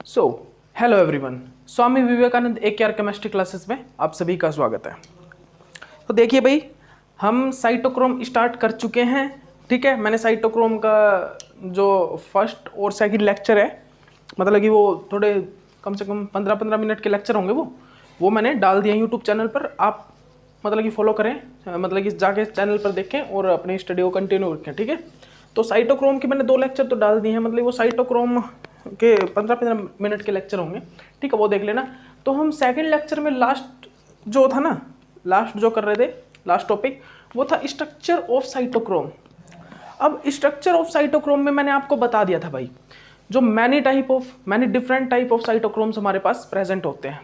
So hello everyone, Swami Vivekananda AKR chemistry classes में आप सभी का स्वागत है। तो देखिए भाई, हम साइटोक्रोम स्टार्ट कर चुके हैं। ठीक है, मैंने साइटोक्रोम का जो फर्स्ट और सेकंड लेक्चर है, मतलब कि वो थोड़े कम से कम 15-15 मिनट के लेक्चर होंगे, वो मैंने डाल दिया यूट्यूब चैनल पर। आप मतलब कि फॉलो करें, मतलब कि जाके चैनल पर देखें और अपनी स्टडी को कंटिन्यू रखें। ठीक है, तो साइटोक्रोम के मैंने 2 लेक्चर तो डाल दिए हैं, मतलब वो साइटोक्रोम के 15-15 मिनट के लेक्चर होंगे। ठीक है, वो देख लेना। तो हम सेकंड लेक्चर में लास्ट जो था ना, लास्ट जो कर रहे थे, लास्ट टॉपिक वो था स्ट्रक्चर ऑफ साइटोक्रोम। अब स्ट्रक्चर ऑफ साइटोक्रोम में मैंने आपको बता दिया था भाई, जो many different type of cytochromes हमारे पास प्रेजेंट होते हैं।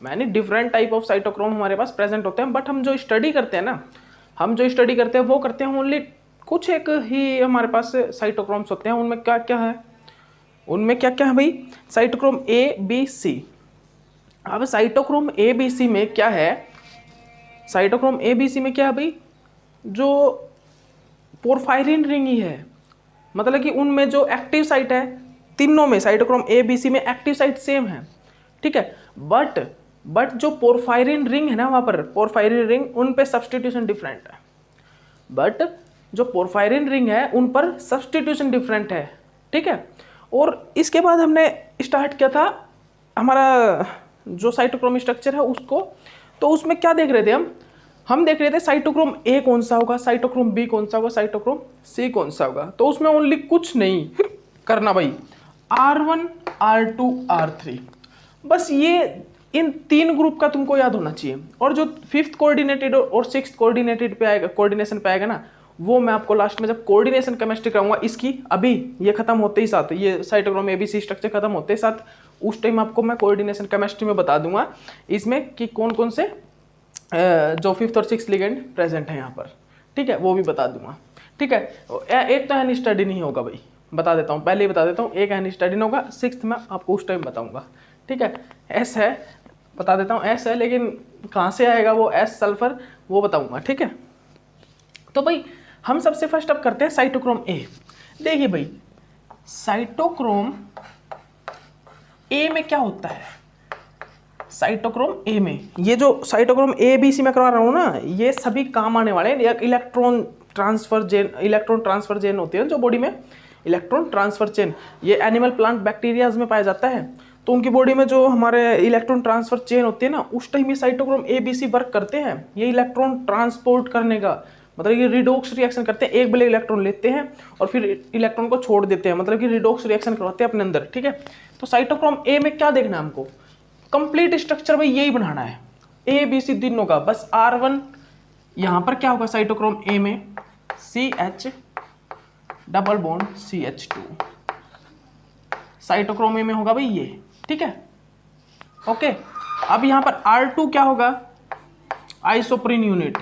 Many different type of cytochrome हमारे पास प्रेजेंट होते हैं, बट हम जो स्टडी करते हैं ना, वो करते हैं ओनली कुछ एक ही हमारे पास साइटोक्रोम्स होते हैं। उनमें क्या क्या है, भाई? Cytochrome ABC। अब साइटोक्रोम ABC में क्या है? साइटोक्रोम ABC में क्या है भाई? जो पोरफायरिन रिंग ही है, मतलब कि उनमें जो एक्टिव साइट है, तीनों में साइटोक्रोम ABC में एक्टिव साइट सेम है। ठीक है, बट जो पोरफायरिन रिंग है ना, वहां पर पोरफायरिन रिंग, उन पे सब्स्टिट्यूशन डिफरेंट है। बट जो पोरफायरिन रिंग है उन पर सब्स्टिट्यूशन डिफरेंट है। ठीक है, और इसके बाद हमने स्टार्ट किया था हमारा जो साइटोक्रोम स्ट्रक्चर है उसको। तो उसमें क्या देख रहे थे हम देख रहे थे साइटोक्रोम A कौन सा होगा, साइटोक्रोम B कौन सा होगा, साइटोक्रोम C कौन सा होगा। तो उसमें ओनली कुछ नहीं करना भाई, R1 R2 R3, बस ये इन 3 ग्रुप का तुमको याद होना चाहिए। और जो 5th कोऑर्डिनेटेड और 6th कोऑर्डिनेटेड पे आएगा, कोऑर्डिनेशन पे आएगा ना, वो मैं आपको लास्ट में जब कोऑर्डिनेशन केमिस्ट्री कराऊंगा, इसकी अभी ये खत्म होते ही साथ, ये साइटोक्रोम ABC स्ट्रक्चर खत्म होते ही साथ, उस टाइम आपको मैं कोऑर्डिनेशन केमिस्ट्री में बता दूंगा इसमें कि कौन कौन से जो 5th और 6th लिगेंड प्रेजेंट है यहाँ पर। ठीक है, वो भी बता दूंगा। ठीक है, एक तो हैंड स्टडी नहीं होगा भाई, बता देता हूँ, पहले ही बता देता हूँ, एक हैंड स्टडी नहीं होगा। 6th में आपको उस टाइम बताऊंगा। ठीक है, S है, बता देता हूँ, S है, लेकिन कहाँ से आएगा वो S सल्फर, वो बताऊंगा। ठीक है, तो भाई हम सबसे फर्स्ट अब करते हैं साइटोक्रोम A। देखिए भाई, साइटोक्रोम A में क्या होता है? साइटोक्रोम A में, ये जो साइटोक्रोम ABC में करवा रहा हूँ ना, ये सभी काम आने वाले हैं। इलेक्ट्रॉन ट्रांसफर चेन होते हैं जो बॉडी में, इलेक्ट्रॉन ट्रांसफर चेन, ये एनिमल प्लांट बैक्टीरियाज में पाया जाता है। तो उनकी बॉडी में जो हमारे इलेक्ट्रॉन ट्रांसफर चेन होती है ना, उस टाइम ये साइटोक्रोम ABC वर्क करते हैं। ये इलेक्ट्रॉन ट्रांसपोर्ट करने का, मतलब ये रिडॉक्स रिएक्शन करते हैं, एक बड़े इलेक्ट्रॉन लेते हैं और फिर इलेक्ट्रॉन को छोड़ देते हैं, मतलब कि रिडॉक्स रिएक्शन करवाते हैं अपने अंदर। ठीक है, तो साइटोक्रोम A में क्या देखना है हमको? कंप्लीट स्ट्रक्चर भाई यही बनाना है, ABC तीनों का। बस R1 यहां पर क्या होगा साइटोक्रोम A में? CH double bond CH2, cytochrome A में होगा भाई ये। ठीक है, ओके। अब यहां पर R2 क्या होगा? आइसोप्रीन यूनिट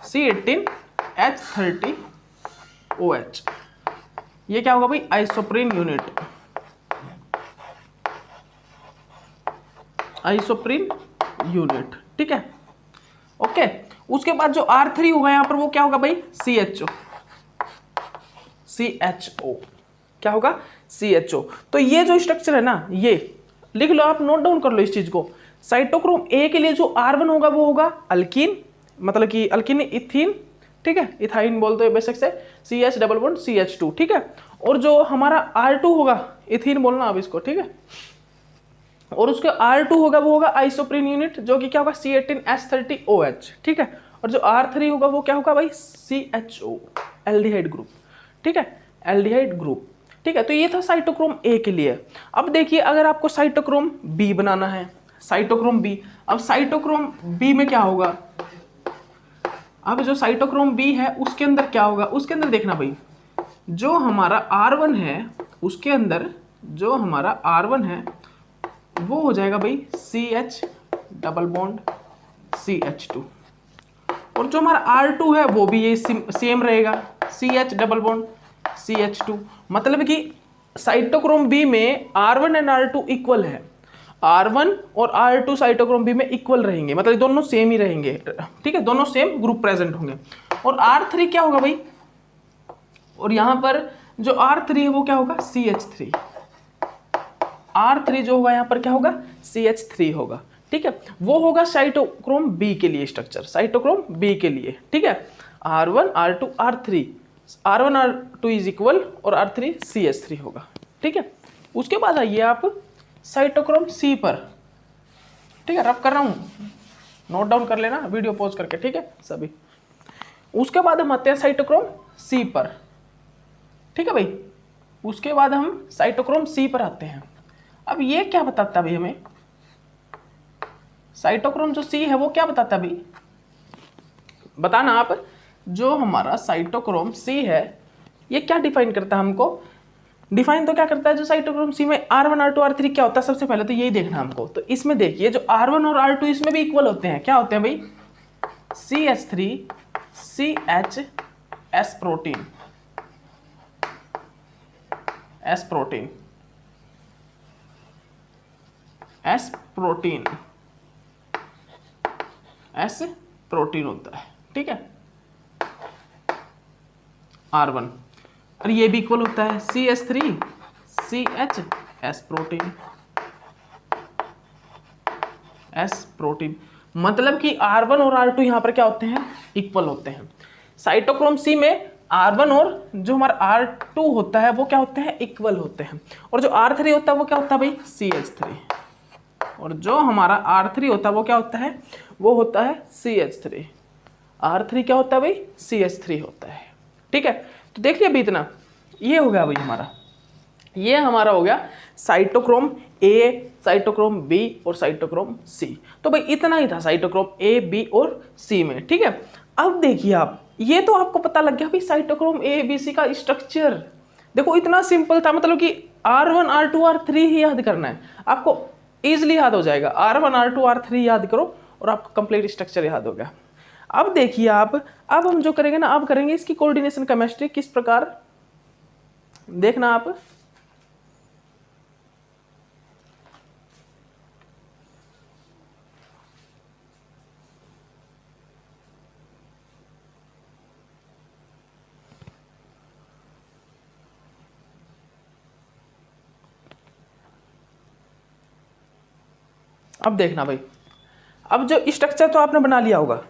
C18H30OH, ये क्या होगा भाई? Isoprene unit, isoprene unit. ठीक है, ओके। उसके बाद जो R3 होगा यहां पर, वो क्या होगा भाई? CHO, क्या होगा? CHO। तो ये जो स्ट्रक्चर है ना, ये लिख लो, आप नोट डाउन कर लो इस चीज को। साइटोक्रोम A के लिए जो R1 होगा वो होगा अल्कीन, मतलब कि अल्कीन इथीन। ठीक है, इथाइन बोलते हैं बेसिक से, CH डबल बॉन्ड CH2। ठीक है, और जो हमारा R2 होगा, इथीन बोलना आप इसको। ठीक है, और उसके R2 होगा वो होगा आइसोप्रीन यूनिट, जो कि क्या होगा? C18H30OH। ठीक है, और जो R3 होगा वो क्या होगा भाई? CHO, aldehyde group. ठीक है, एल्डिहाइड ग्रुप। ठीक है, तो ये था साइटोक्रोम A के लिए। अब देखिए, अगर आपको साइटोक्रोम B बनाना है, साइटोक्रोम B, अब साइटोक्रोम B में क्या होगा? अब जो साइटोक्रोम B है उसके अंदर क्या होगा? उसके अंदर देखना भाई, जो हमारा R1 है, उसके अंदर जो हमारा R1 है वो हो जाएगा भाई CH डबल बॉन्ड CH2, और जो हमारा R2 है वो भी ये सेम रहेगा, CH डबल बॉन्ड CH2। मतलब कि साइटोक्रोम B में R1 एंड R2 इक्वल है, R1 और R2 साइटोक्रोम B में इक्वल रहेंगे, मतलब दोनों सेम ही रहेंगे। ठीक है, दोनों सेम ग्रुप प्रेजेंट होंगे। और R3 क्या होगा भाई? और यहां पर जो R3 है वो क्या होगा? CH3। R3 जो होगा यहाँ पर क्या होगा, CH3 होगा, ठीक है। वो होगा साइटोक्रोम बी के लिए स्ट्रक्चर, साइटोक्रोम बी के लिए, ठीक है। R1 R2 R3, R1 R2 is equal और R3 CH3 होगा, ठीक है। उसके बाद आइए आप साइटोक्रोम सी पर, ठीक है, रफ कर रहा हूँ, नोट डाउन कर लेना वीडियो पॉज करके, ठीक है सभी। उसके बाद हम आते हैं साइटोक्रोम सी पर, ठीक है भाई। उसके बाद हम साइटोक्रोम सी पर आते हैं। अब ये क्या बताता है भाई हमें, साइटोक्रोम जो सी है वो क्या बताता है भाई, बताना आप। जो हमारा साइटोक्रोम सी है ये क्या डिफाइन करता है हमको, डिफाइन तो क्या करता है, जो साइटोक्रोम सी में R1 R2 R3 क्या होता है, सबसे पहले तो यही देखना हमको। तो इसमें देखिए जो R1 और R2 इसमें भी इक्वल होते हैं, क्या होते हैं भाई, CH3 CH S protein, S protein, S protein, S protein होता है, ठीक है। R1 और ये भी इक्वल होता है CH3 CH S protein, S protein, मतलब कि R1 और R2 यहाँ पर क्या होते हैं, इक्वल होते हैं। साइटोक्रोम सी में R1 और जो हमारा R2 होता है वो क्या होते हैं, इक्वल होते हैं। और जो R3 होता है वो क्या होता है भाई, CH3, और जो हमारा R3 होता है वो क्या होता है, वो होता है CH3। R3 क्या होता है भाई, CH3 होता है, ठीक है। तो देख लिया अभी इतना, ये हो गया भाई हमारा, ये हमारा हो गया साइटोक्रोम ए, साइटोक्रोम बी और साइटोक्रोम सी। तो भाई इतना ही था साइटोक्रोम ए बी और सी में, ठीक है। अब देखिए आप, ये तो आपको पता लग गया भाई साइटोक्रोम ए बी सी का स्ट्रक्चर। देखो इतना सिंपल था, मतलब कि R1 R2 R3 ही याद करना है, आपको इजिली याद हो जाएगा। R1 R2 R3 याद करो और आपको कंप्लीट स्ट्रक्चर याद हो गया। अब देखिए आप, अब हम जो करेंगे ना, अब करेंगे इसकी कोऑर्डिनेशन केमिस्ट्री किस प्रकार, देखना आप। अब देखना भाई, अब जो स्ट्रक्चर तो आपने बना लिया होगा,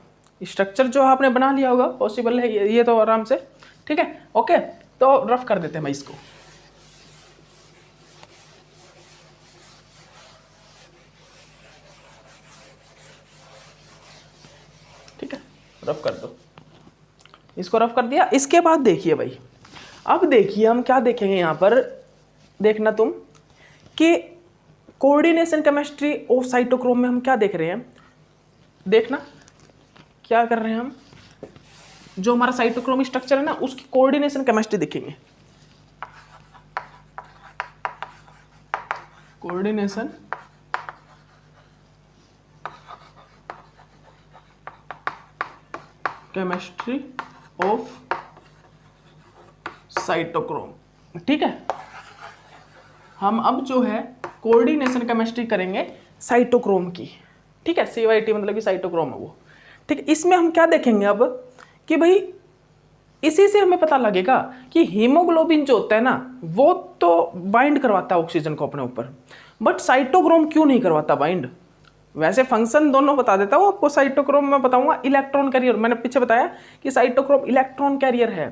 स्ट्रक्चर जो आपने बना लिया होगा पॉसिबल है ये तो आराम से, ठीक है। ओके, तो रफ कर देते हैं भाई इसको, ठीक है, रफ कर दो, इसको रफ कर दिया। इसके बाद देखिए भाई, अब देखिए हम क्या देखेंगे यहाँ पर, देखना तुम कि कोऑर्डिनेशन केमिस्ट्री ऑफ साइटोक्रोम में हम क्या देख रहे हैं, देखना क्या कर रहे हैं हम, जो हमारा साइटोक्रोम स्ट्रक्चर है ना उसकी कोऑर्डिनेशन केमिस्ट्री देखेंगे। कोऑर्डिनेशन केमिस्ट्री ऑफ साइटोक्रोम, ठीक है। हम अब जो है कोऑर्डिनेशन केमिस्ट्री करेंगे साइटोक्रोम की, ठीक है। CYT मतलब कि साइटोक्रोम है वो, ठीक है। इसमें हम क्या देखेंगे अब कि भाई इसी से हमें पता लगेगा कि हीमोग्लोबिन जो होता है ना वो तो बाइंड करवाता है ऑक्सीजन को अपने ऊपर, बट साइटोक्रोम क्यों नहीं करवाता बाइंड। वैसे फंक्शन दोनों बता देता हूँ आपको, साइटोक्रोम में बताऊंगा इलेक्ट्रॉन कैरियर, मैंने पीछे बताया कि साइटोक्रोम इलेक्ट्रॉन कैरियर है,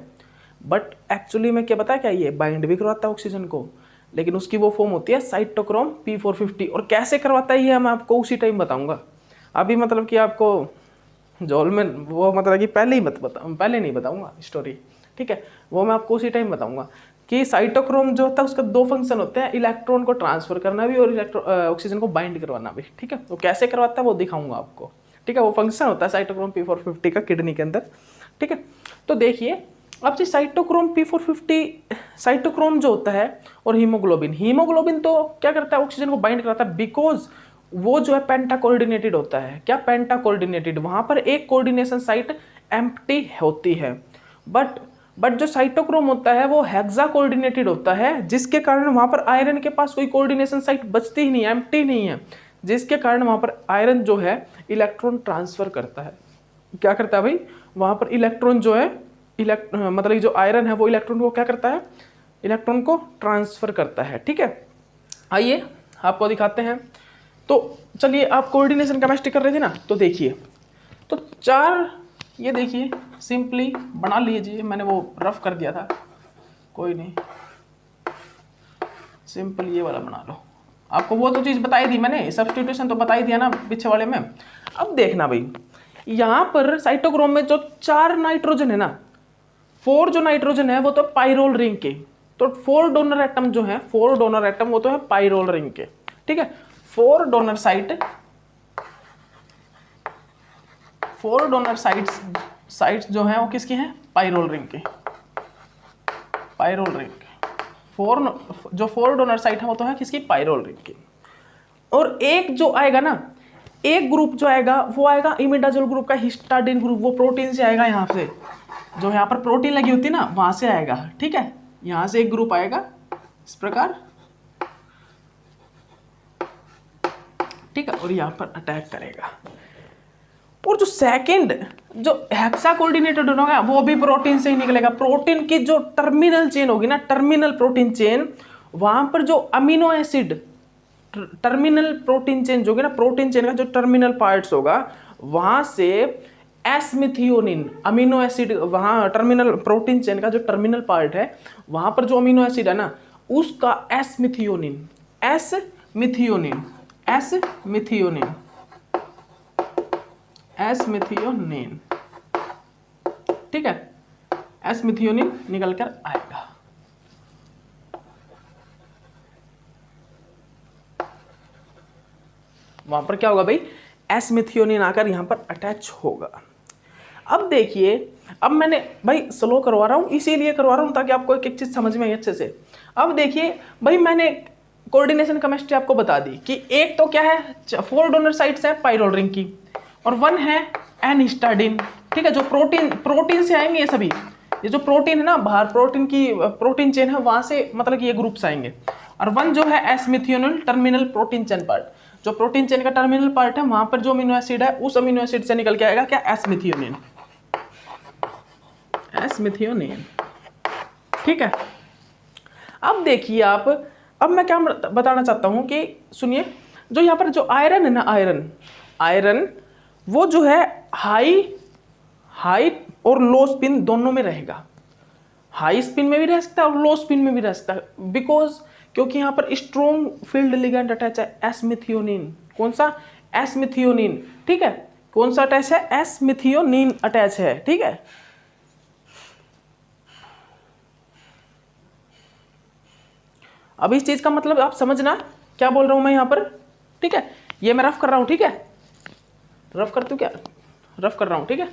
बट एक्चुअली में क्या पता है क्या, ये बाइंड भी करवाता है ऑक्सीजन को, लेकिन उसकी वो फॉर्म होती है साइटोक्रोम P450। और कैसे करवाता है ये मैं आपको उसी टाइम बताऊंगा, अभी मतलब कि आपको जोल में वो मतलब कि पहले नहीं बताऊंगा स्टोरी, ठीक है। वो मैं आपको उसी टाइम बताऊंगा कि साइटोक्रोम जो होता है उसका दो फंक्शन होते हैं, इलेक्ट्रॉन को ट्रांसफर करना भी और ऑक्सीजन को बाइंड करवाना भी, ठीक है। वो कैसे करवाता है वो दिखाऊंगा आपको, ठीक है। वो फंक्शन होता है साइटोक्रोम P450 का किडनी के अंदर, ठीक है। तो देखिए अब जी साइटोक्रोम P450, साइटोक्रोम जो होता है और हीमोग्लोबिन तो क्या करता है, ऑक्सीजन को बाइंड कराता है, बिकॉज वो जो है पेंटा कोऑर्डिनेटेड होता है। क्या पेंटा कोऑर्डिनेटेड, वहां पर एक कोऑर्डिनेशन साइट एम्प्टी होती है, बट जो साइटोक्रोम होता है वो हेक्सा कोऑर्डिनेटेड होता है, जिसके कारण वहां पर आयरन के पास कोई कोऑर्डिनेशन साइट बचती ही नहीं, एम्प्टी नहीं है, जिसके कारण वहां पर आयरन जो है इलेक्ट्रॉन ट्रांसफर करता है। क्या करता है भाई, वहां पर इलेक्ट्रॉन जो है मतलब जो आयरन है वो इलेक्ट्रॉन को क्या करता है, इलेक्ट्रॉन को ट्रांसफर करता है, ठीक है। आइए आपको दिखाते हैं। तो चलिए, आप कोऑर्डिनेशन केमिस्ट्री कर रहे थे ना, तो देखिए, तो 4 ये देखिए सिंपली बना लीजिए, मैंने वो रफ कर दिया था, कोई नहीं, सिंपल ये वाला बना लो। आपको वो तो चीज़ बताई थी मैंने, सब्स्टिट्यूशन तो बताई दिया ना पीछे वाले में। अब देखना भाई, यहाँ पर साइटोक्रोम में जो 4 नाइट्रोजन है ना, 4 जो नाइट्रोजन है वो तो पाइरोल रिंग के, तो 4 डोनर एटम जो है, 4 डोनर एटम वो तो है पाइरोल रिंग के, ठीक है। 4 डोनर साइट्स जो हैं वो किसकी हैं? पाइरोल रिंग के, पाइरोल रिंग के। 4 डोनर साइट है वो तो है किसकी? पाइरोल रिंग की। और एक जो आएगा ना, एक ग्रुप जो आएगा वो आएगा इमिडाजोल ग्रुप का, हिस्टाडीन ग्रुप, वो प्रोटीन से आएगा, यहाँ से जो यहाँ पर प्रोटीन लगी होती है ना वहां से आएगा, ठीक है। यहाँ से एक ग्रुप आएगा इस प्रकार, ठीक है, और यहाँ पर अटैक करेगा। और जो सेकंड जो हेक्सा कोऑर्डिनेटेड होगा वो भी प्रोटीन से ही निकलेगा। प्रोटीन की जो टर्मिनल चेन होगी ना, टर्मिनल प्रोटीन चेन, वहां पर जो amino acid, terminal protein chain जो होगी ना, प्रोटीन चेन का जो टर्मिनल पार्ट्स होगा वहां से एस मिथियोनिन अमीनो एसिड, वहां टर्मिनल प्रोटीन चेन का जो टर्मिनल पार्ट है वहां पर जो अमीनो एसिड है ना उसका S methionine, S methionine, S methionine, S methionine, ठीक है, एस मिथियोनिन निकल कर आएगा। वहां पर क्या होगा भाई? एस मिथियोनिन आकर यहां पर अटैच होगा। अब देखिए, अब मैंने भाई स्लो करवा रहा हूं, इसीलिए करवा रहा हूं ताकि आपको एक एक चीज समझ में आई अच्छे से। अब देखिए भाई, मैंने कोऑर्डिनेशन केमिस्ट्री आपको बता दी कि एक तो क्या है, 4 डोनर साइट्स है पाइरोल रिंग की, और 1 है एन हिस्टाडीन, ठीक है। जो प्रोटीन से आएंगे ये सभी, ये जो प्रोटीन है ना बाहर, प्रोटीन की प्रोटीन चेन है वहां से, मतलब कि ये ग्रुप्स आएंगे। और 1 जो है S methionine terminal protein chain part, जो प्रोटीन चेन का टर्मिनल पार्ट है वहां पर जो अमीनो एसिड है उस अमीनो एसिड से निकल के आएगा क्या? एस मिथियोनिन, एस मिथियोनिन, ठीक है। अब देखिए आप, अब मैं क्या बताना चाहता हूं कि सुनिए, जो यहाँ पर जो आयरन है ना, आयरन वो जो है हाई और लो स्पिन दोनों में रहेगा। हाई स्पिन में भी रह सकता है और लो स्पिन में भी रह सकता है, बिकॉज क्योंकि यहाँ पर स्ट्रॉन्ग फील्ड लिगेंड अटैच है, एस मिथियोनिन। कौन सा? एस मिथियोनिन, ठीक है। कौन सा अटैच है? एस मिथियोनिन अटैच है, ठीक है। अब इस चीज का मतलब आप समझना क्या बोल रहा हूं मैं यहाँ पर, ठीक है। ये मैं रफ कर रहा हूं, ठीक है, रफ करती हूँ क्या? रफ कर रहा हूं, ठीक है,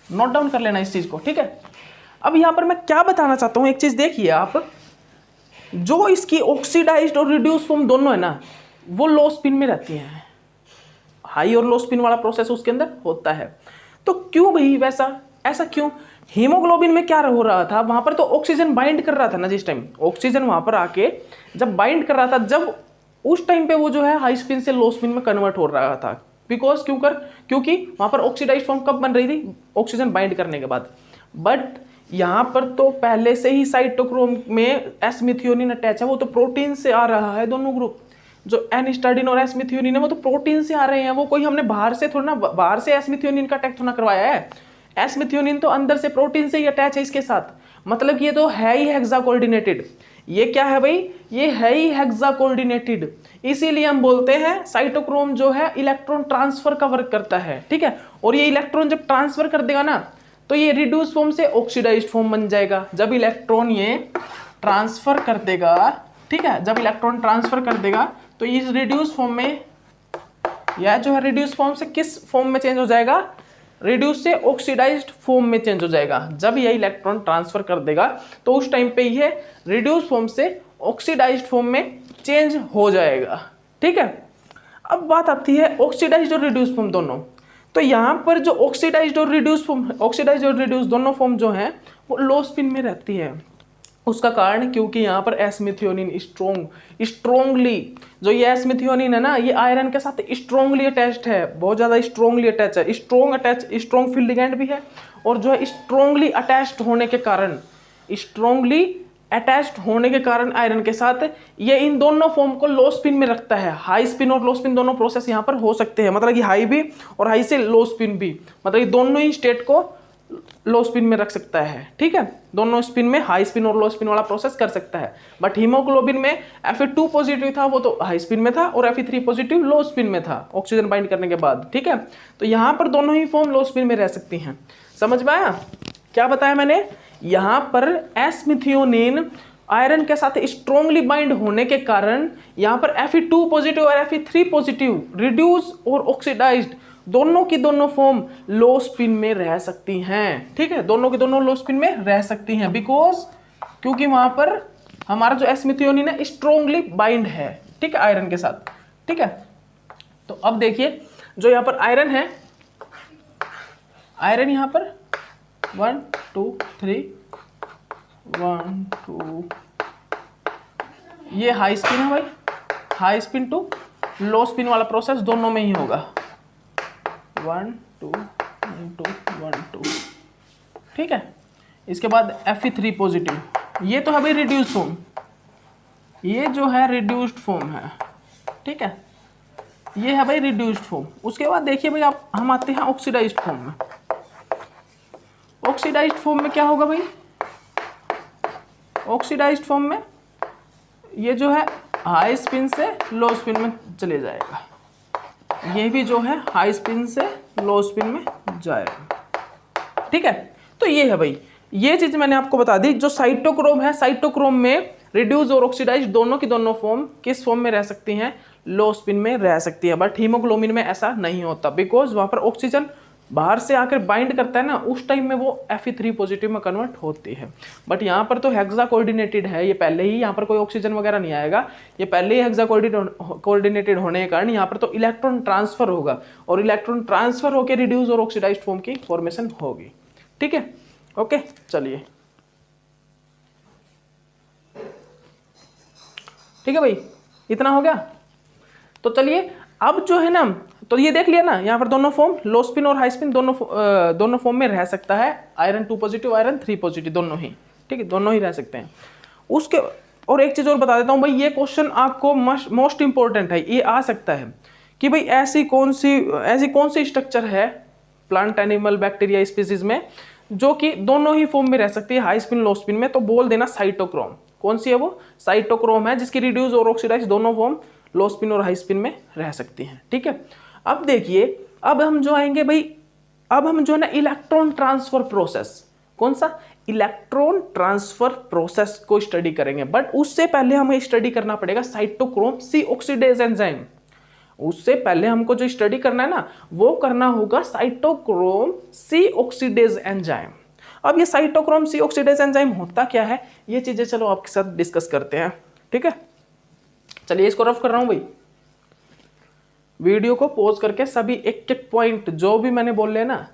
नोट डाउन कर लेना इस चीज को, ठीक है। अब यहां पर मैं क्या बताना चाहता हूं, एक चीज देखिए आप, जो इसकी ऑक्सीडाइज्ड और रिड्यूस फॉर्म दोनों है ना वो लो स्पिन में रहती हैं। हाई और लो स्पिन वाला प्रोसेस उसके अंदर होता है। तो क्यों भाई वैसा, ऐसा क्यों? हीमोग्लोबिन में क्या हो रहा था, वहां पर तो ऑक्सीजन बाइंड कर रहा था ना, जिस टाइम ऑक्सीजन वहां पर आके जब बाइंड कर रहा था, जब उस टाइम पे वो जो है हाई स्पिन से लो स्पिन में कन्वर्ट हो रहा था। बिकॉज क्योंकि वहां पर ऑक्सीडाइज्ड फॉर्म कब बन रही थी? ऑक्सीजन बाइंड करने के बाद। बट यहाँ पर तो पहले से ही साइटोक्रोम में एस मिथियोनिन अटैच है, वो तो प्रोटीन से आ रहा है। दोनों ग्रुप जो एन हिस्टाडीन और एस मिथियोनिन है वो तो प्रोटीन से आ रहे हैं, वो कोई हमने बाहर से थोड़ा ना, बाहर से एस मिथियोनिन का अटैक थोड़ा करवाया है। एस मिथियोनिन तो अंदर से प्रोटीन से ही अटैच है इसके साथ, मतलब कि ये तो है ही हेक्सा कोऑर्डिनेटेड। ये क्या है भाई? ये है ही हेक्सा कोऑर्डिनेटेड। इसीलिए हम बोलते हैं साइटोक्रोम जो है इलेक्ट्रॉन ट्रांसफर का वर्क करता है, ठीक है। और ये इलेक्ट्रॉन जब ट्रांसफर कर देगा ना तो ये रिड्यूस फॉर्म से ऑक्सीडाइज्ड फॉर्म बन जाएगा। जब इलेक्ट्रॉन ये ट्रांसफर कर देगा, ठीक है, जब इलेक्ट्रॉन ट्रांसफर कर देगा तो इस रिड्यूस फॉर्म में, यह जो है रिड्यूस फॉर्म से किस फॉर्म में चेंज हो जाएगा? रिड्यूस से ऑक्सीडाइज्ड फॉर्म में चेंज हो जाएगा। जब यह इलेक्ट्रॉन ट्रांसफर कर देगा तो उस टाइम पे ये रिड्यूस फॉर्म से ऑक्सीडाइज्ड फॉर्म में चेंज हो जाएगा, ठीक है। अब बात आती है ऑक्सीडाइज्ड और रिड्यूस फॉर्म दोनों। तो यहाँ पर जो ऑक्सीडाइज्ड और रिड्यूस फॉर्म, ऑक्सीडाइज्ड और रिड्यूस दोनों फॉर्म जो हैं वो लो स्पिन में रहती है। उसका कारण क्योंकि यहाँ पर एस मिथियोनिन स्ट्रोंगली, जो ये एस मिथियोनिन है ना, ये आयरन के साथ स्ट्रोंगली अटैच्ड है, बहुत ज़्यादा स्ट्रोंगली अटैच है। स्ट्रोंग फील्ड लिगेंड भी है, और जो है स्ट्रोंगली अटैच्ड होने के कारण, स्ट्रोंगली अटैच्ड होने के कारण आयरन के साथ ये इन दोनों फॉर्म को लो स्पिन में रखता है। हाई स्पिन और लो स्पिन दोनों प्रोसेस यहाँ पर हो सकते हैं, मतलब कि हाई भी और हाई से लो स्पिन भी, मतलब कि दोनों ही स्टेट को लो स्पिन में रख सकता है। ठीक है, दोनों स्पिन में हाई स्पिन और लो स्पिन वाला प्रोसेस कर सकता है। बट हीमोग्लोबिन में Fe2 पॉजिटिव था, वो तो हाई स्पिन में था, और Fe3 पॉजिटिव लो स्पिन में था ऑक्सीजन बाइंड करने के बाद। ठीक है, तो यहाँ पर दोनों ही फॉर्म लो स्पिन में रह सकती हैं। समझ में आया क्या बताया मैंने? यहाँ पर एस मिथियोनिन आयरन के साथ स्ट्रोंगली बाइंड होने के कारण यहाँ पर Fe2 पॉजिटिव और Fe3 पॉजिटिव रिड्यूस और ऑक्सीडाइज्ड दोनों की दोनों फॉर्म लो स्पिन में रह सकती हैं। ठीक है, दोनों की दोनों लो स्पिन में रह सकती हैं, बिकॉज क्योंकि वहां पर हमारा जो एस मिथियोनिन है स्ट्रोंगली बाइंड है। ठीक है, आयरन के साथ। ठीक है, तो अब देखिए जो यहाँ पर आयरन है, आयरन यहाँ पर 1 2 3 1 2, ये हाई स्पिन है भाई, high spin to low spin वाला प्रोसेस दोनों में ही होगा। 1 2 1 2 1 2। ठीक है, इसके बाद Fe3 पॉजिटिव, ये तो है भाई रिड्यूस्ड फॉर्म, ये जो है रिड्यूस्ड फॉर्म है। ठीक है, ये है भाई रिड्यूस्ड फॉर्म। उसके बाद देखिए भाई आप हम आते हैं ऑक्सीडाइज्ड फॉर्म में। ऑक्सीडाइज्ड फॉर्म में क्या होगा भाई? ऑक्सीडाइज्ड फॉर्म में ये जो है हाई स्पिन से लो स्पिन में चले जाएगा, ये भी जो है हाई स्पिन से लो स्पिन में जाएगा। ठीक है, तो ये है भाई, ये चीज मैंने आपको बता दी। जो साइटोक्रोम है, साइटोक्रोम में रिड्यूस और ऑक्सीडाइज दोनों की दोनों फॉर्म किस फॉर्म में रह सकती हैं? लो स्पिन में रह सकती है। बट हीमोग्लोबिन में ऐसा नहीं होता, बिकॉज वहां पर ऑक्सीजन बाहर से आकर बाइंड करता है ना, उस टाइम में वो Fe3 पॉजिटिव में कन्वर्ट होती है। बट यहाँ पर तो हेक्सा कोऑर्डिनेटेड है, ये पहले ही, यहाँ पर कोई ऑक्सीजन वगैरह नहीं आएगा, ये पहले ही हेक्सा कोऑर्डिनेटेड होने के कारण यहाँ पर तो इलेक्ट्रॉन ट्रांसफर होगा, और इलेक्ट्रॉन ट्रांसफर होकर रिड्यूस और ऑक्सीडाइज्ड फॉर्म की फॉर्मेशन होगी। ठीक है, ओके, चलिए ठीक है भाई, इतना हो गया। तो चलिए अब जो है ना, तो ये देख लिया ना, यहाँ पर दोनों फॉर्म लो स्पिन और हाई स्पिन दोनों फॉर्म में रह सकता है। आयरन 2 पॉजिटिव, आयरन 3 पॉजिटिव, दोनों ही। ठीक है, दोनों ही रह सकते हैं। उसके और एक चीज और बता देता हूँ भाई, ये क्वेश्चन आपको मोस्ट इंपॉर्टेंट है, ये आ सकता है कि भाई ऐसी कौन सी स्ट्रक्चर है प्लांट, एनिमल, बैक्टीरिया स्पीसीज में जो कि दोनों ही फॉर्म में रह सकती है, हाई स्पिन लो स्पिन में। तो बोल देना साइटोक्रोम। कौन सी है वो? साइटोक्रोम है, जिसकी रिड्यूस और ऑक्सीडाइज दोनों फॉर्म लो स्पिन और हाई स्पिन में रह सकती हैं। ठीक है, अब देखिए, अब हम जो आएंगे भाई, अब हम जो है ना इलेक्ट्रॉन ट्रांसफर प्रोसेस, कौन सा? इलेक्ट्रॉन ट्रांसफर प्रोसेस को स्टडी करेंगे। बट उससे पहले हमें स्टडी करना पड़ेगा साइटोक्रोम सी ऑक्सीडेज एंजाइम। उससे पहले हमको जो स्टडी करना है ना, वो करना होगा साइटोक्रोम सी ऑक्सीडेज एंजाइम। अब ये साइटोक्रोम सी ऑक्सीडेज एंजाइम होता क्या है, ये चीजें चलो आपके साथ डिस्कस करते हैं। ठीक है, चलिए इसको रफ कर रहा हूं भाई, वीडियो को पॉज करके सभी एक एक पॉइंट जो भी मैंने बोल लेना,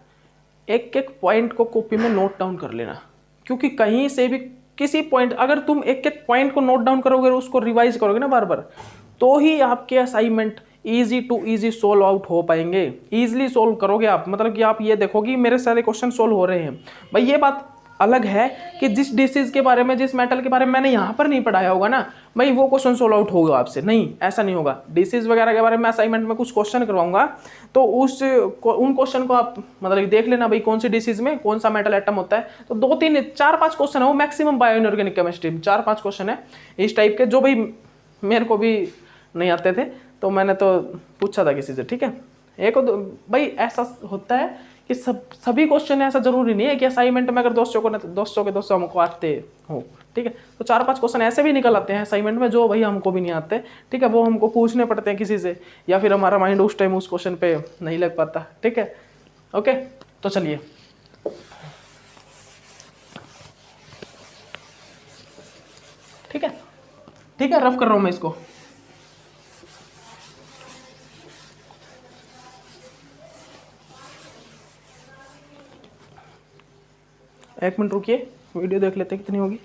एक एक पॉइंट को कॉपी में नोट डाउन कर लेना, क्योंकि कहीं से भी किसी पॉइंट, अगर तुम एक एक पॉइंट को नोट डाउन करोगे, उसको रिवाइज करोगे ना बार बार, तो ही आपके assignment easy to easy solve out हो पाएंगे। इजीली सोल्व करोगे आप, मतलब कि आप ये देखोगे मेरे सारे क्वेश्चन सोल्व हो रहे हैं। भाई ये बात अलग है कि जिस डिसीज के बारे में, जिस मेटल के बारे में मैंने यहाँ पर नहीं पढ़ाया होगा ना भाई, वो क्वेश्चन सोल्व आउट होगा आपसे, नहीं, ऐसा नहीं होगा। डिसीज वगैरह के बारे में असाइनमेंट में कुछ क्वेश्चन करवाऊंगा, तो उन क्वेश्चन को आप मतलब देख लेना भाई, कौन सी डिसीज में कौन सा मेटल एटम होता है। तो 2 3 4 5 क्वेश्चन है वो मैक्सिमम बायो इनऑर्गेनिक केमिस्ट्री में, 4 5 क्वेश्चन है इस टाइप के, जो भाई मेरे को भी नहीं आते थे, तो मैंने तो पूछा था किसी से। ठीक है, एक भाई ऐसा होता है कि सभी क्वेश्चन ऐसा जरूरी नहीं है कि असाइनमेंट में अगर 200 के 200 हमको आते हो। ठीक है, तो 4 5 क्वेश्चन ऐसे भी निकल आते हैं असाइनमेंट में जो भाई हमको भी नहीं आते। ठीक है, वो हमको पूछने पड़ते हैं किसी से, या फिर हमारा माइंड उस टाइम उस क्वेश्चन पे नहीं लग पाता। ठीक है, ओके, तो चलिए ठीक है, ठीक है, रफ कर रहा हूं मैं इसको। एक मिनट रुकिए, वीडियो देख लेते हैं कितनी होगी।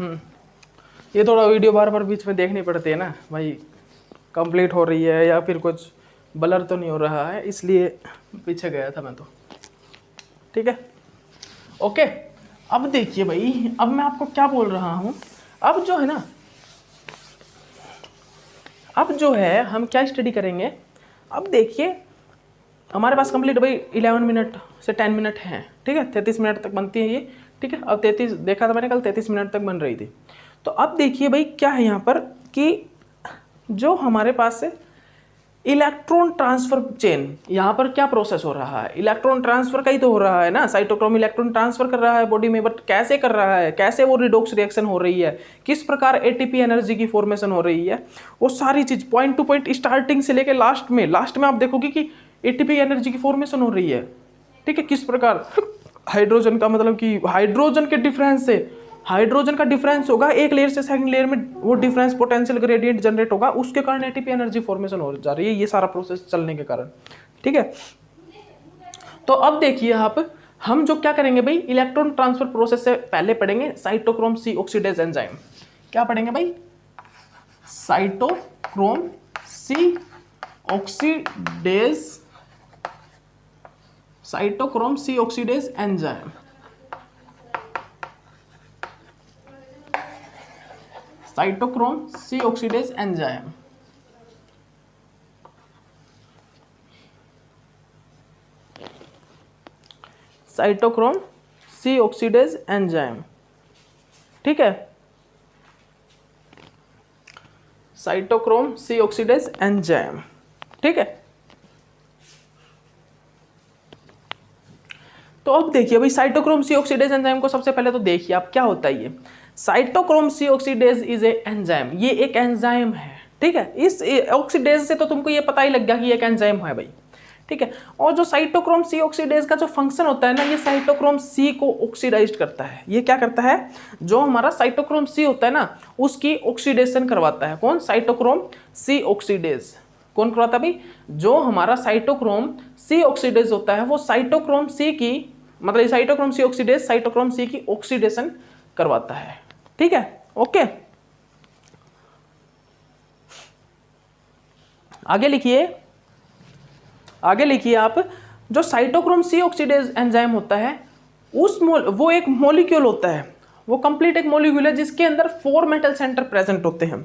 ये थोड़ा वीडियो बार बार बीच में देखनी पड़ती है ना भाई, कंप्लीट हो रही है या फिर कुछ ब्लर तो नहीं हो रहा है, इसलिए पीछे गया था मैं तो। ठीक है, ओके। अब देखिए भाई, अब मैं आपको क्या बोल रहा हूँ, अब जो है ना, अब जो है हम क्या स्टडी करेंगे। अब देखिए हमारे पास कंप्लीट भाई 11 मिनट से 10 मिनट हैं, ठीक है, 33 मिनट तक बनती है ये, ठीक है। अब 33 देखा था मैंने कल, 33 मिनट तक बन रही थी। तो अब देखिए भाई क्या है यहाँ पर कि जो हमारे पास है इलेक्ट्रॉन ट्रांसफर चेन, यहाँ पर क्या प्रोसेस हो रहा है, इलेक्ट्रॉन ट्रांसफर का ही तो हो रहा है ना, साइटोक्रोम इलेक्ट्रॉन ट्रांसफर कर रहा है बॉडी में, बट कैसे कर रहा है, कैसे वो रिडॉक्स रिएक्शन हो रही है, किस प्रकार एटीपी एनर्जी की फॉर्मेशन हो रही है, वो सारी चीज पॉइंट टू पॉइंट स्टार्टिंग से लेके लास्ट में आप देखोगे कि एटीपी एनर्जी की फॉर्मेशन हो रही है, ठीक है। किस प्रकार हाइड्रोजन का मतलब कि हाइड्रोजन के डिफरेंस से, हाइड्रोजन का डिफरेंस होगा एक लेयर से सेकंड लेयर में, वो डिफरेंस पोटेंशियल ग्रेडियंट जनरेट होगा, उसके कारण एटीपी एनर्जी फॉर्मेशन हो जा रही है, ये सारा प्रोसेस चलने के कारण, ठीक है। तो अब देखिए आप, हम जो क्या करेंगे भाई, इलेक्ट्रॉन ट्रांसफर प्रोसेस से पहले पढ़ेंगे साइटोक्रोम सी ऑक्सीडेज एंजाइम। क्या पढ़ेंगे भाई, cytochrome C oxidase, cytochrome C oxidase enzyme, cytochrome C oxidase enzyme. Cytochrome C oxidase enzyme, ठीक है, साइटोक्रोम सी ऑक्सीडेज एंजाइम, ठीक है। तो अब देखिए भाई साइटोक्रोम सी ऑक्सीडेज एंजाइम को सबसे पहले तो देखिए आप क्या होता है ये। Cytochrome C oxidase is a enzyme, ये एक एंजाइम है, ठीक है। इस ऑक्सीडेज से तो तुमको ये पता ही लग गया कि ये एक एंजाइम है भाई, ठीक है। और जो साइटोक्रोम सी ऑक्सीडेज का जो फंक्शन होता है ना, ये साइटोक्रोम सी को ऑक्सीडाइज करता है। ये क्या करता है, जो हमारा साइटोक्रोम सी होता है ना, उसकी ऑक्सीडेशन करवाता है। कौन, साइटोक्रोम सी ऑक्सीडेज। कौन करवाता है भाई, जो हमारा साइटोक्रोम सी ऑक्सीडेज होता है, वो साइटोक्रोम सी की, मतलब cytochrome C oxidase cytochrome C की ऑक्सीडेशन करवाता है, ठीक है, ओके। आगे लिखिए, आगे लिखिए आप, जो साइटोक्रोम सी ऑक्सीडेज एंजाइम होता है, वो एक मॉलिक्यूल होता है, वो कंप्लीट एक मॉलिक्यूल है जिसके अंदर 4 मेटल सेंटर प्रेजेंट होते हैं।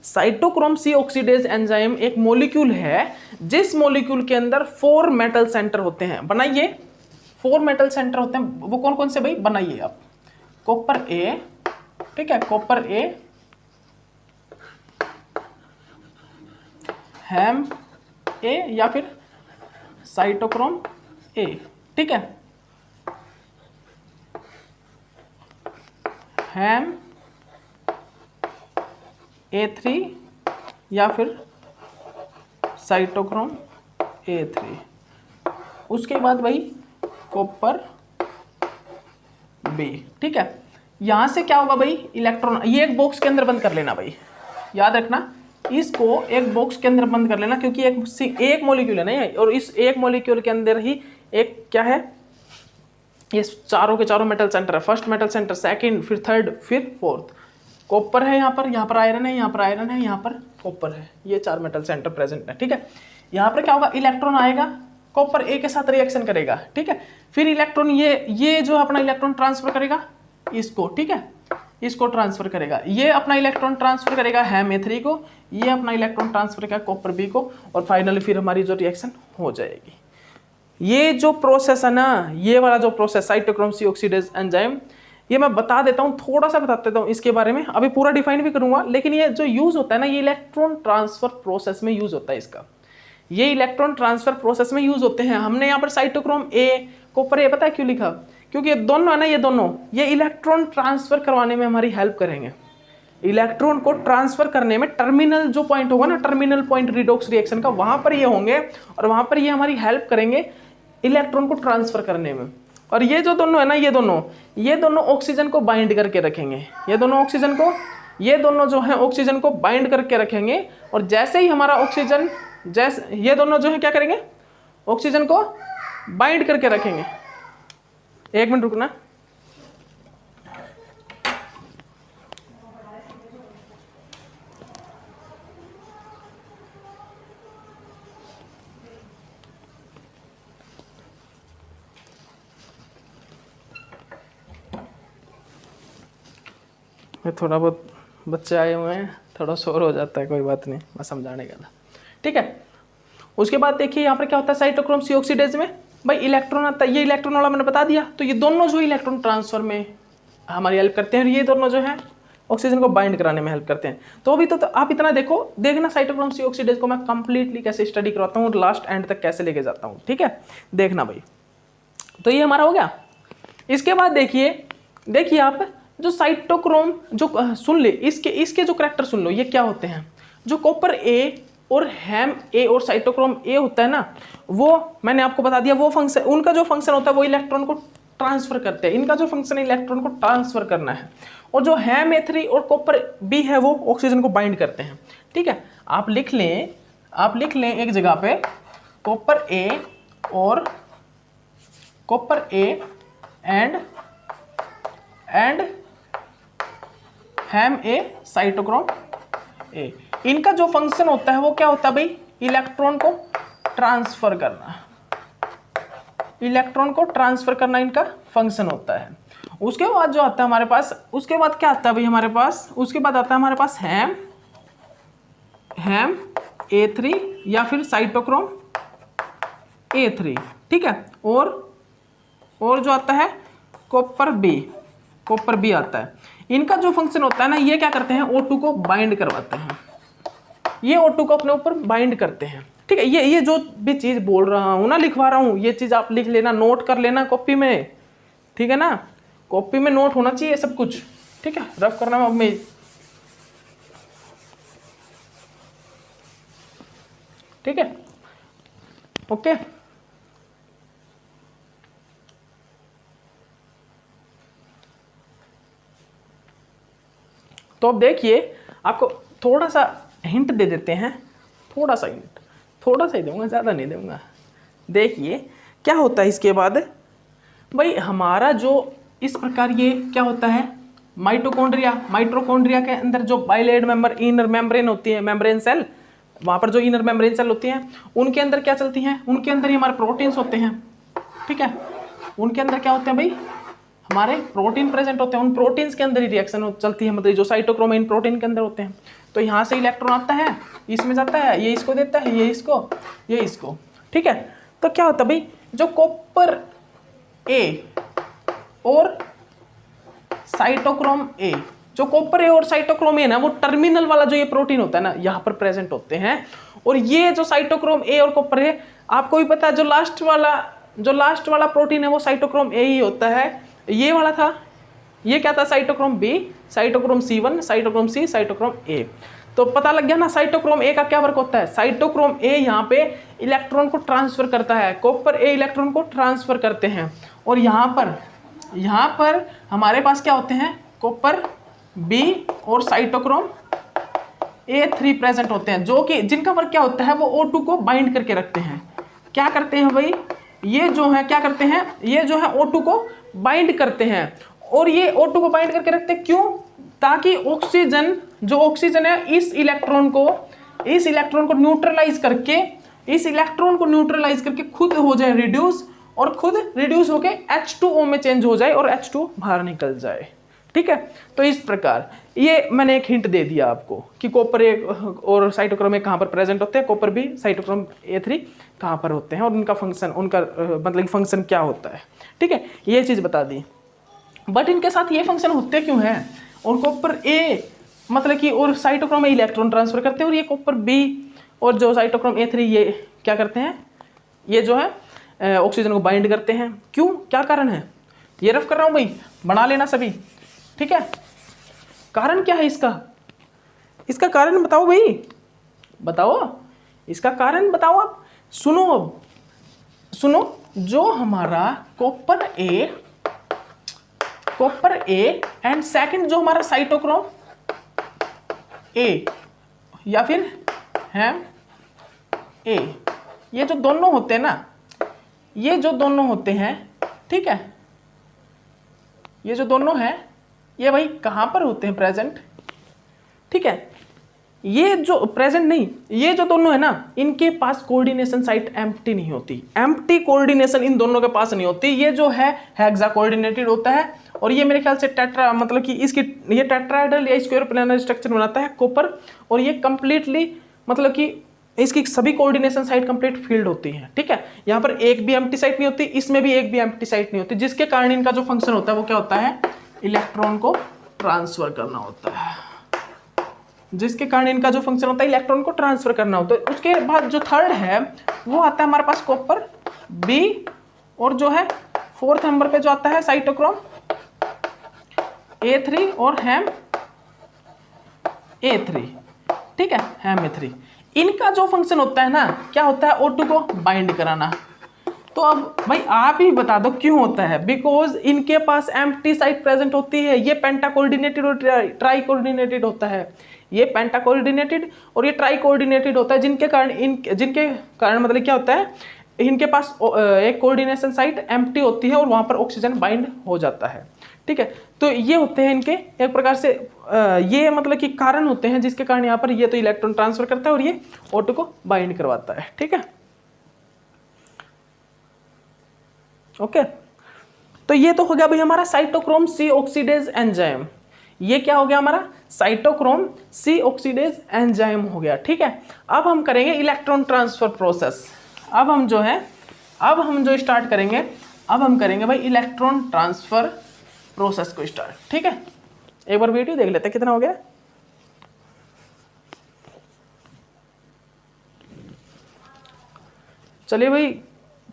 साइटोक्रोम सी ऑक्सीडेज एंजाइम एक मॉलिक्यूल है जिस मॉलिक्यूल के अंदर 4 मेटल सेंटर होते हैं। बनाइए, 4 मेटल सेंटर होते हैं, वो कौन कौन से भाई, बनाइए आप। कॉपर ए, ठीक है, कॉपर ए, हैम ए, या फिर साइटोक्रोम ए, ठीक है, हैम A3 या फिर साइटोक्रोम A3। उसके बाद भाई कॉपर बी, ठीक है। यहां से क्या होगा भाई, इलेक्ट्रॉन, ये एक बॉक्स के अंदर बंद कर लेना भाई, याद रखना, इसको एक बॉक्स के अंदर बंद कर लेना, क्योंकि एक मॉलिक्यूल है ना ये, और इस एक मॉलिक्यूल के अंदर ही एक क्या है, ये चारों के चारों मेटल सेंटर है। फर्स्ट मेटल सेंटर, सेकंड, फिर थर्ड, फिर फोर्थ। कॉपर है यहाँ पर आयरन है, यहाँ पर आयरन है, यहाँ पर कॉपर है, ये 4 मेटल सेंटर प्रेजेंट है, ठीक है। यहाँ पर क्या होगा, इलेक्ट्रॉन आएगा, कॉपर ए के साथ रिएक्शन करेगा, ठीक है। फिर इलेक्ट्रॉन ये जो अपना इलेक्ट्रॉन ट्रांसफर करेगा इसको, ठीक है, इसको ट्रांसफर करेगा, ये अपना इलेक्ट्रॉन ट्रांसफर करेगा हैम A3 को, ये अपना इलेक्ट्रॉन ट्रांसफर करेगा कॉपर बी को, और फाइनली फिर हमारी जो रिएक्शन हो जाएगी। ये जो प्रोसेस है ना, ये वाला जो process cytochrome C oxidase enzyme, ये मैं बता देता हूँ, थोड़ा सा बता देता हूँ इसके बारे में, अभी पूरा डिफाइन भी करूंगा, लेकिन ये जो यूज होता है ना, ये इलेक्ट्रॉन ट्रांसफर प्रोसेस में यूज होता है इसका, ये इलेक्ट्रॉन ट्रांसफर प्रोसेस में यूज होते हैं। हमने यहाँ पर साइटोक्रोम ए, कॉपर ए, पता है क्यों लिखा, क्योंकि ये दोनों है ना, ये दोनों ये इलेक्ट्रॉन ट्रांसफर करवाने में हमारी हेल्प करेंगे। इलेक्ट्रॉन को ट्रांसफर करने में टर्मिनल जो पॉइंट होगा ना, टर्मिनल पॉइंट रिडॉक्स रिएक्शन का, वहां पर ये होंगे, और वहां पर ये हमारी हेल्प करेंगे इलेक्ट्रॉन को ट्रांसफर करने में। और ये जो दोनों है ना, ये दोनों ऑक्सीजन को बाइंड करके रखेंगे, ये दोनों जो है ऑक्सीजन को बाइंड करके रखेंगे, और जैसे ही हमारा ऑक्सीजन, जैसे ये दोनों जो है क्या करेंगे, ऑक्सीजन को बाइंड करके रखेंगे। एक मिनट रुकना, ये थोड़ा बहुत बच्चे आए हुए हैं, थोड़ा शोर हो जाता है, कोई बात नहीं, मैं समझाने का था। ठीक है, उसके बाद देखिए यहाँ पर क्या होता है साइटोक्रोम सी ऑक्सीडेज में, भाई इलेक्ट्रॉन आता है, ये इलेक्ट्रॉन वाला मैंने बता दिया। तो ये दोनों जो इलेक्ट्रॉन ट्रांसफर में हमारी हेल्प करते हैं, और ये दोनों जो है ऑक्सीजन को बाइंड कराने में हेल्प करते हैं। तो अभी तो आप इतना देखना साइटोक्रोम सी ऑक्सीडेज को मैं कंप्लीटली कैसे स्टडी करवाता हूँ और लास्ट एंड तक कैसे लेके जाता हूँ। ठीक है, देखना भाई। तो ये हमारा हो गया। इसके बाद देखिए आप जो साइटोक्रोम जो सुन ले, इसके जो करैक्टर सुन लो, ये क्या होते हैं। जो कॉपर ए और हैम ए और साइटोक्रोम ए होता है ना, वो मैंने आपको बता दिया, वो फंक्शन, उनका जो फंक्शन होता है वो इलेक्ट्रॉन को ट्रांसफर करते हैं। इनका जो फंक्शन है इलेक्ट्रॉन को ट्रांसफर करना है। और जो हैम ए3 और कॉपर बी है वो ऑक्सीजन को बाइंड करते हैं। ठीक है, आप लिख लें एक जगह पे कॉपर ए और copper A and ham A cytochrome A. इनका जो फंक्शन होता है वो क्या होता है भाई, इलेक्ट्रॉन को ट्रांसफर करना। इलेक्ट्रॉन को ट्रांसफर करना इनका फंक्शन होता है। उसके बाद जो आता है हमारे पास, उसके बाद क्या आता है भाई हमारे पास, उसके बाद आता है हमारे पास हैम ए3 या फिर साइटोक्रोम ए3। ठीक है, और जो आता है कॉपर बी आता है। इनका जो फंक्शन होता है ना, ये क्या करते हैं, O2 को बाइंड करवाते हैं। ये O2 को अपने ऊपर बाइंड करते हैं। ठीक है, ये जो भी चीज़ बोल रहा हूँ ना, लिखवा रहा हूँ, ये चीज़ आप लिख लेना, नोट कर लेना कॉपी में। ठीक है ना, कॉपी में नोट होना चाहिए सब कुछ। ठीक है, रफ करना में ठीक है, ओके। तो अब देखिए, आपको थोड़ा सा हिंट दे देते हैं, थोड़ा सा ही दूंगा, ज़्यादा नहीं दूंगा। देखिए क्या होता है इसके बाद भाई, हमारा जो इस प्रकार ये क्या होता है, माइटोकॉन्ड्रिया के अंदर जो बाइलेड मेंबर इनर मेम्ब्रेन होती है, मेम्ब्रेन सेल, वहाँ पर जो इनर मेम्ब्रेन सेल होती हैं, उनके अंदर क्या चलती हैं, उनके अंदर ही हमारे प्रोटीन्स होते हैं। ठीक है, उनके अंदर क्या होते हैं भाई, हमारे प्रोटीन प्रेजेंट होते हैं। उन प्रोटीन्स के अंदर ही रिएक्शन चलती है, मतलब जो साइटोक्रोम इन प्रोटीन के अंदर होते हैं। तो यहाँ से इलेक्ट्रॉन आता है, इसमें जाता है, ये इसको देता है, ये इसको। ठीक है, तो क्या होता है भाई, जो कॉपर ए और साइटोक्रोम ए, जो कॉपर ए और साइटोक्रोम ए ना, वो टर्मिनल वाला जो ये प्रोटीन होता है ना, यहाँ पर प्रेजेंट होते हैं। और ये जो साइटोक्रोम ए और कॉपर ए, आपको भी पता है, जो लास्ट वाला प्रोटीन है वो साइटोक्रोम ए ही होता है। ये वाला था, ये क्या था, cytochrome B, cytochrome C1, cytochrome C, cytochrome A. तो पता लग गया ना साइटोक्रोम ए का क्या वर्क होता है। साइटोक्रोम ए यहाँ पे इलेक्ट्रॉन को ट्रांसफर करता है, कॉपर ए इलेक्ट्रॉन को ट्रांसफर करते हैं। और यहाँ पर हमारे पास क्या होते हैं, कॉपर बी और साइटोक्रोम A3 प्रेजेंट होते हैं, जो कि जिनका वर्क क्या होता है, वो O2 को बाइंड करके रखते हैं। क्या करते हैं भाई, ये जो है क्या करते हैं, ये जो है O2 को बाइंड करते हैं। और ये O2 को बाइंड करके रखते हैं क्यों, ताकि जो ऑक्सीजन है इस इलेक्ट्रॉन को न्यूट्रलाइज करके खुद हो जाए रिड्यूस, और खुद रिड्यूस होके H2O में चेंज हो जाए और H2 बाहर निकल जाए। ठीक है, तो इस प्रकार ये मैंने एक हिंट दे दिया आपको कि कॉपर ए और साइटोक्रोम ए कहाँ पर प्रेजेंट होते हैं, कॉपर बी साइटोक्रोम A3 कहाँ पर होते हैं, और उनका फंक्शन क्या होता है। ठीक है, ये चीज़ बता दी। बट इनके साथ ये फंक्शन होते क्यों हैं, और कॉपर ए मतलब कि और साइटोक्रोम ए इलेक्ट्रॉन ट्रांसफर करते हैं, और ये कॉपर बी और जो साइटोक्रोम A3 ये क्या करते हैं, ये जो है ऑक्सीजन को बाइंड करते हैं। क्यों, क्या कारण है, ये रफ कर रहा हूँ भाई, बना लेना सभी। ठीक है, कारण क्या है इसका कारण बताओ भाई, बताओ इसका कारण बताओ आप। सुनो, जो हमारा कॉपर ए एंड सेकंड जो हमारा साइटोक्रोम ए या फिर हैम ए, ये जो दोनों होते हैं ना, ये जो दोनों होते हैं, ठीक है, ये जो दोनों हैं, ये भाई कहाँ पर होते हैं प्रेजेंट। ठीक है, ये जो प्रेजेंट नहीं, ये जो दोनों है ना, इनके पास कोऑर्डिनेशन साइट एम्प्टी नहीं होती, एम्प्टी कोऑर्डिनेशन इन दोनों के पास नहीं होती। ये जो है हेक्सा कोऑर्डिनेटेड होता है, और ये मेरे ख्याल से टेट्रा मतलब कि इसकी ये टेट्राहेड्रल या स्क्वायर प्लानर स्ट्रक्चर बनाता है कॉपर, और ये कंप्लीटली मतलब कि इसकी सभी कोऑर्डिनेशन साइट कंप्लीट फील्ड होती है। ठीक है, यहाँ पर एक भी एम्प्टी साइट नहीं होती, इसमें भी एक भी एम्प्टी साइट नहीं होती, जिसके कारण इनका जो फंक्शन होता है वो क्या होता है, इलेक्ट्रॉन को ट्रांसफर करना होता है। जिसके कारण इनका जो फंक्शन होता है इलेक्ट्रॉन को ट्रांसफर करना होता है। उसके बाद जो थर्ड है वो आता है हमारे पास कॉपर बी, और जो है फोर्थ नंबर पे जो आता है साइटोक्रोम A3 और हैम A3। ठीक है, हैम A3। इनका जो फंक्शन होता है ना, क्या होता है, O2 को बाइंड कराना। तो अब भाई आप ही बता दो क्यों होता है, बिकॉज इनके पास एम्प्टी साइट प्रेजेंट होती है। ये पेंटा कोऑर्डिनेटेड और ट्राई कोऑर्डिनेटेड होता है, ये पेंटा कोऑर्डिनेटेड और ये ट्राई कोऑर्डिनेटेड होता है, जिनके कारण मतलब क्या होता है, इनके पास एक कोऑर्डिनेशन साइट एम्प्टी होती है और वहां पर ऑक्सीजन बाइंड हो जाता है। ठीक है, तो ये होते हैं इनके एक प्रकार से ये मतलब कि कारण होते हैं जिसके कारण यहाँ पर ये तो इलेक्ट्रॉन ट्रांसफर करता है और ये O2 को बाइंड करवाता है। ठीक है, ओके। तो ये तो हो गया भाई हमारा साइटोक्रोम सी ऑक्सीडेज एंजाइम। ये क्या हो गया हमारा, साइटोक्रोम सी ऑक्सीडेज एंजाइम हो गया। ठीक है, अब हम करेंगे इलेक्ट्रॉन ट्रांसफर प्रोसेस। अब हम जो स्टार्ट करेंगे, अब हम करेंगे भाई इलेक्ट्रॉन ट्रांसफर प्रोसेस को स्टार्ट। ठीक है, एक बार वीडियो देख लेते हैं कितना हो गया। चलिए भाई,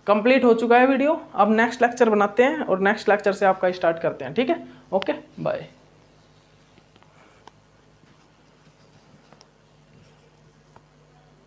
कंप्लीट हो चुका है वीडियो। अब नेक्स्ट लेक्चर बनाते हैं और नेक्स्ट लेक्चर से आपका स्टार्ट करते हैं। ठीक है, ओके, बाय।